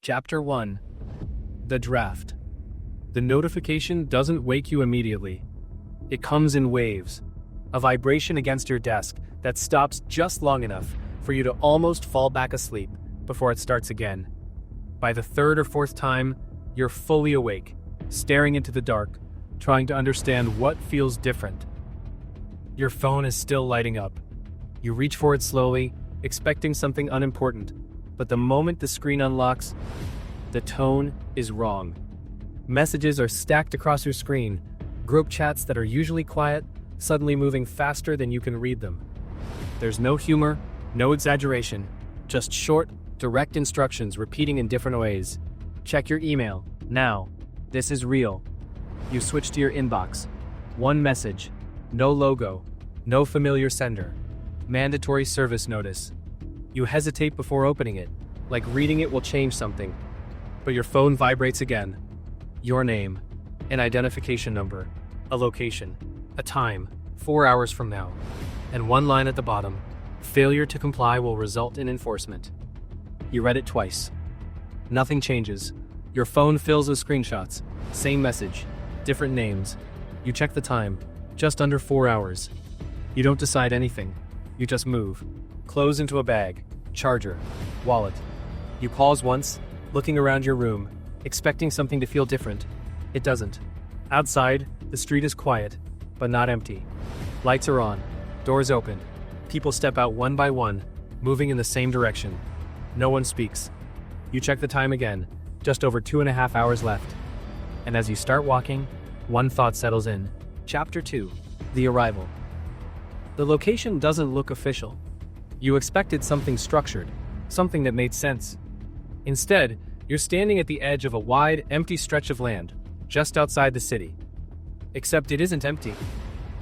Chapter 1. The Draft. The notification doesn't wake you immediately. It comes in waves. A vibration against your desk that stops just long enough for you to almost fall back asleep before it starts again. By the third or fourth time, you're fully awake, staring into the dark, trying to understand what feels different. Your phone is still lighting up. You reach for it slowly, expecting something unimportant, but the moment the screen unlocks, the tone is wrong. Messages are stacked across your screen, group chats that are usually quiet, suddenly moving faster than you can read them. There's no humor, no exaggeration, just short, direct instructions repeating in different ways. Check your email, now. This is real. You switch to your inbox. One message. No logo. No familiar sender. Mandatory service notice. You hesitate before opening it, like reading it will change something. But your phone vibrates again. Your name. An identification number. A location. A time. 4 hours from now. And one line at the bottom. Failure to comply will result in enforcement. You read it twice. Nothing changes. Your phone fills with screenshots. Same message. Different names. You check the time. Just under 4 hours. You don't decide anything. You just move. Clothes into a bag. Charger. Wallet. You pause once, looking around your room, expecting something to feel different. It doesn't. Outside, the street is quiet, but not empty. Lights are on. Doors open. People step out one by one, moving in the same direction. No one speaks. You check the time again. Just over 2.5 hours left. And as you start walking, one thought settles in. Chapter 2. The Arrival. The location doesn't look official. You expected something structured, something that made sense. Instead, you're standing at the edge of a wide, empty stretch of land, just outside the city. Except it isn't empty.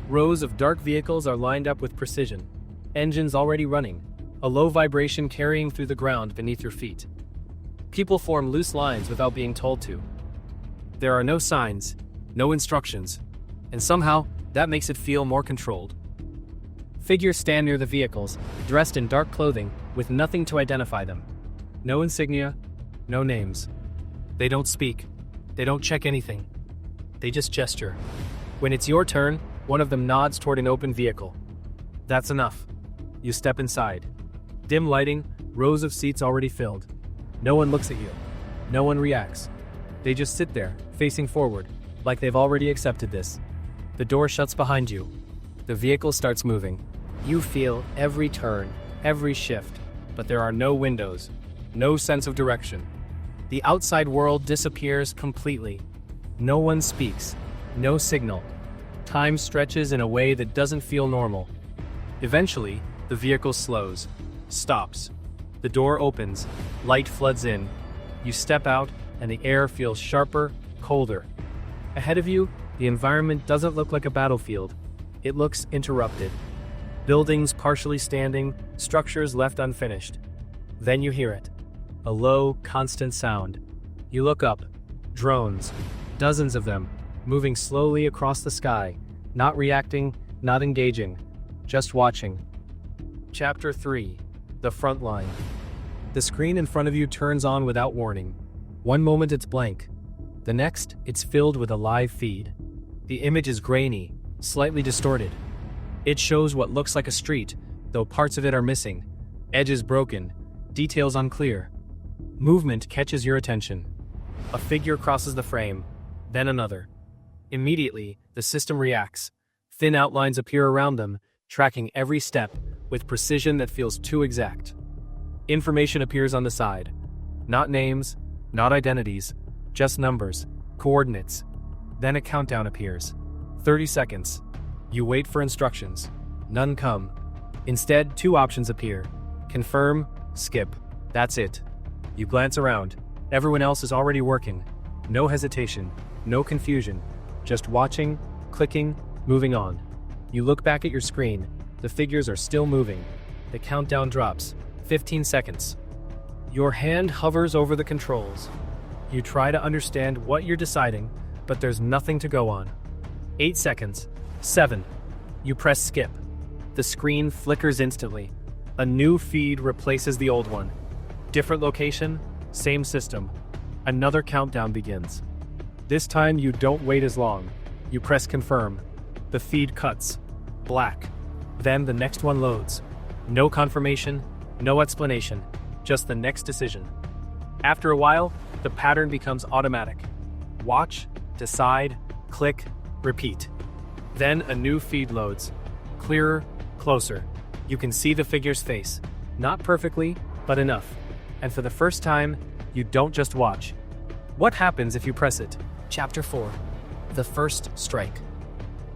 Rows of dark vehicles are lined up with precision, engines already running, a low vibration carrying through the ground beneath your feet. People form loose lines without being told to. There are no signs, no instructions, and somehow that makes it feel more controlled. Figures stand near the vehicles, dressed in dark clothing, with nothing to identify them. No insignia, no names. They don't speak. They don't check anything. They just gesture. When it's your turn, one of them nods toward an open vehicle. That's enough. You step inside. Dim lighting, rows of seats already filled. No one looks at you. No one reacts. They just sit there, facing forward, like they've already accepted this. The door shuts behind you. The vehicle starts moving. You feel every turn, every shift, but there are no windows, no sense of direction. The outside world disappears completely. No one speaks, no signal. Time stretches in a way that doesn't feel normal. Eventually, the vehicle slows, stops. The door opens, light floods in. You step out, and the air feels sharper, colder. Ahead of you, the environment doesn't look like a battlefield. It looks interrupted. Buildings partially standing, structures left unfinished. Then you hear it. A low, constant sound. You look up. Drones. Dozens of them, moving slowly across the sky, not reacting, not engaging, just watching. Chapter 3. The Front Line. The screen in front of you turns on without warning. One moment it's blank. The next, it's filled with a live feed. The image is grainy, slightly distorted. It shows what looks like a street, though parts of it are missing. Edges broken, details unclear. Movement catches your attention. A figure crosses the frame, then another. Immediately, the system reacts. Thin outlines appear around them, tracking every step with precision that feels too exact. Information appears on the side. Not names, not identities, just numbers, coordinates. Then a countdown appears. 30 seconds. You wait for instructions. None come. Instead, 2 options appear. Confirm, skip. That's it. You glance around. Everyone else is already working. No hesitation, no confusion. Just watching, clicking, moving on. You look back at your screen. The figures are still moving. The countdown drops. 15 seconds. Your hand hovers over the controls. You try to understand what you're deciding, but there's nothing to go on. 8 seconds. 7. You press skip. The screen flickers instantly. A new feed replaces the old one. Different location, Same system. Another countdown begins. This time you don't wait as long. You press confirm. The feed cuts. Black. Then the next one loads. No confirmation, no explanation, just the next decision. After a while, the pattern becomes automatic. Watch, decide, click, repeat. Then a new feed loads. Clearer, closer. You can see the figure's face. Not perfectly, but enough. And for the first time, you don't just watch. What happens if you press it? Chapter 4. The First Strike.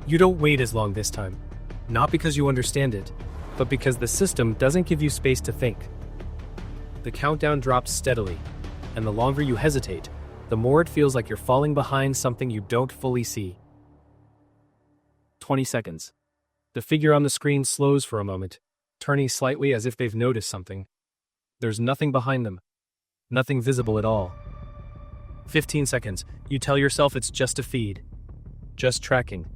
You don't wait as long this time. Not because you understand it, but because the system doesn't give you space to think. The countdown drops steadily, and the longer you hesitate, the more it feels like you're falling behind something you don't fully see. 20 seconds. The figure on the screen slows for a moment, turning slightly as if they've noticed something. There's nothing behind them. Nothing visible at all. 15 seconds. You tell yourself it's just a feed. Just tracking.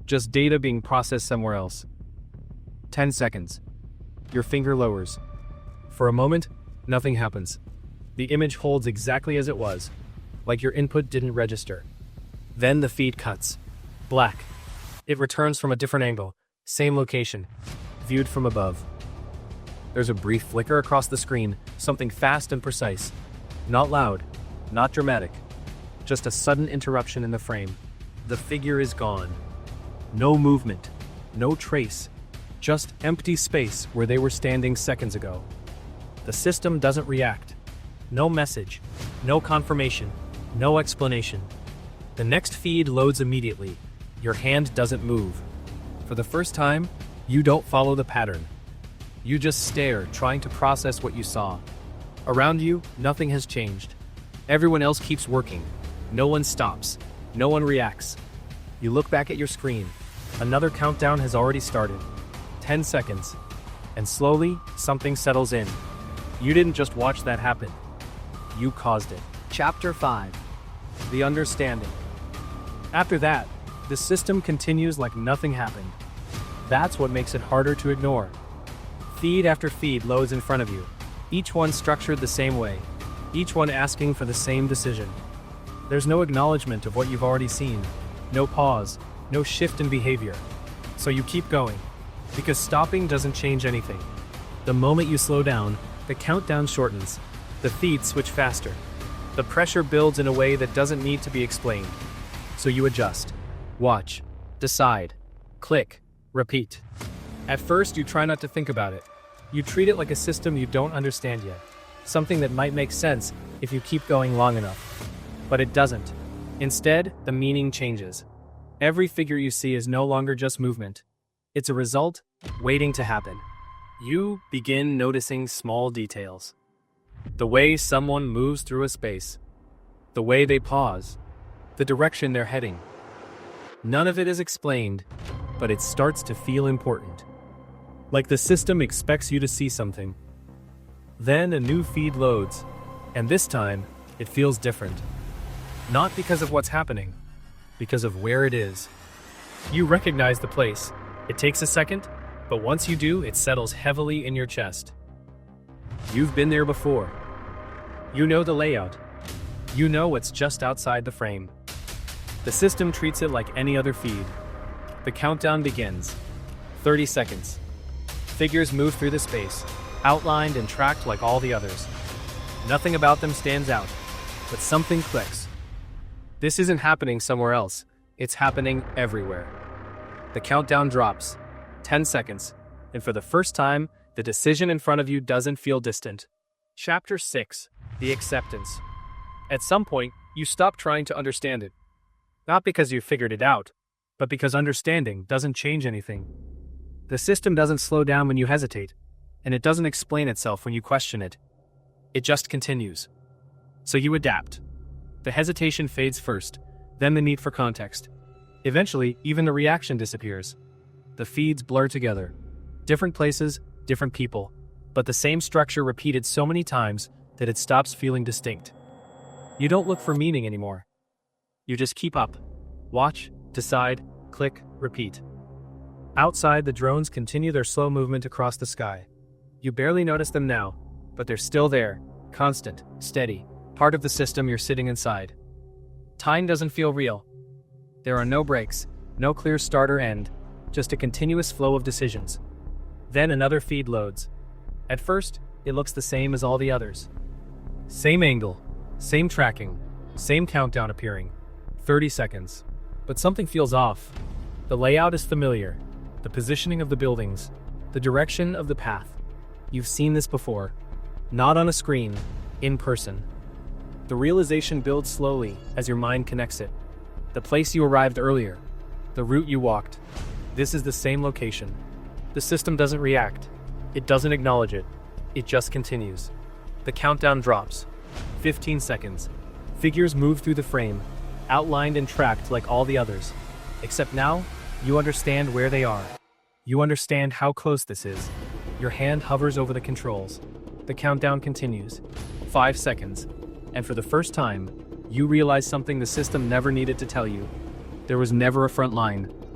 Just data being processed somewhere else. 10 seconds. Your finger lowers. For a moment, nothing happens. The image holds exactly as it was, like your input didn't register. Then the feed cuts. Black. It returns from a different angle, same location, viewed from above. There's a brief flicker across the screen, something fast and precise. Not loud, not dramatic. Just a sudden interruption in the frame. The figure is gone. No movement, no trace. Just empty space where they were standing seconds ago. The system doesn't react. No message, no confirmation, no explanation. The next feed loads immediately. Your hand doesn't move. For the first time, you don't follow the pattern. You just stare, trying to process what you saw. Around you, nothing has changed. Everyone else keeps working. No one stops. No one reacts. You look back at your screen. Another countdown has already started. 10 seconds. And slowly, something settles in. You didn't just watch that happen. You caused it. Chapter 5. The Understanding. After that, the system continues like nothing happened. That's what makes it harder to ignore. Feed after feed loads in front of you, each one structured the same way, each one asking for the same decision. There's no acknowledgement of what you've already seen, no pause, no shift in behavior. So you keep going, because stopping doesn't change anything. The moment you slow down, the countdown shortens, the feeds switch faster. The pressure builds in a way that doesn't need to be explained. So you adjust, watch, decide, click, repeat. At first, you try not to think about it. You treat it like a system you don't understand yet, something that might make sense if you keep going long enough. But it doesn't. Instead, the meaning changes. Every figure you see is no longer just movement. It's a result waiting to happen. You begin noticing small details. The way someone moves through a space. The way they pause. The direction they're heading. None of it is explained, but it starts to feel important. Like the system expects you to see something. Then a new feed loads, and this time, it feels different. Not because of what's happening, because of where it is. You recognize the place. It takes a second, but once you do, it settles heavily in your chest. You've been there before. You know the layout. You know what's just outside the frame. The system treats it like any other feed. The countdown begins. 30 seconds. Figures move through the space, outlined and tracked like all the others. Nothing about them stands out, but something clicks. This isn't happening somewhere else. It's happening everywhere. The countdown drops. 10 seconds. And for the first time, the decision in front of you doesn't feel distant. Chapter 6. The Acceptance. At some point, you stop trying to understand it. Not because you figured it out, but because understanding doesn't change anything. The system doesn't slow down when you hesitate, and it doesn't explain itself when you question it. It just continues. So you adapt. The hesitation fades first, then the need for context. Eventually, even the reaction disappears. The feeds blur together. Different places, different people, but the same structure repeated so many times that it stops feeling distinct. You don't look for meaning anymore. You just keep up. Watch, decide, click, repeat. Outside, the drones continue their slow movement across the sky. You barely notice them now, but they're still there, Constant, steady, part of the system you're sitting inside. Time doesn't feel real. There are no breaks, no clear start or end, just a continuous flow of decisions. Then another feed loads. At first, it looks the same as all the others. Same angle, same tracking, same countdown appearing. 30 seconds. But something feels off. The layout is familiar. The positioning of the buildings. The direction of the path. You've seen this before. Not on a screen, in person. The realization builds slowly as your mind connects it. The place you arrived earlier. The route you walked. This is the same location. The system doesn't react. It doesn't acknowledge it. It just continues. The countdown drops. 15 seconds. Figures move through the frame, outlined and tracked like all the others. Except now, you understand where they are. You understand how close this is. Your hand hovers over the controls. The countdown continues. 5 seconds. And for the first time, you realize something the system never needed to tell you. There was never a front line,